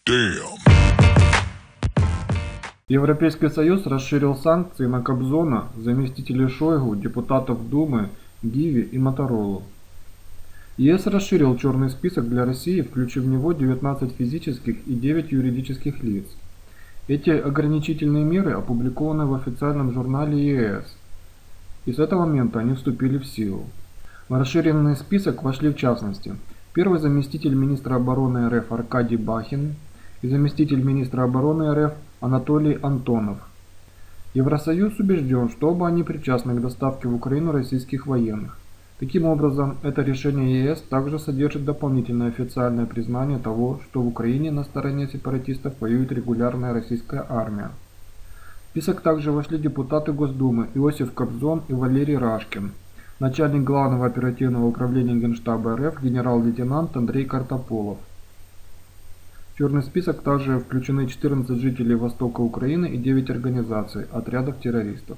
Damn. Европейский Союз расширил санкции на Кобзона, заместителей Шойгу, депутатов Думы, Гиви и Моторолу. ЕС расширил черный список для России, включив в него 19 физических и 9 юридических лиц. Эти ограничительные меры опубликованы в официальном журнале ЕС, и с этого момента они вступили в силу. В расширенный список вошли в частности первый заместитель министра обороны РФ Аркадий Бахин и заместитель министра обороны РФ Анатолий Антонов. Евросоюз убежден, что оба они причастны к доставке в Украину российских военных. Таким образом, это решение ЕС также содержит дополнительное официальное признание того, что в Украине на стороне сепаратистов воюет регулярная российская армия. В список также вошли депутаты Госдумы Иосиф Кобзон и Валерий Рашкин, начальник Главного оперативного управления Генштаба РФ генерал-лейтенант Андрей Картополов. В черный список также включены 14 жителей востока Украины и 9 организаций, отрядов террористов.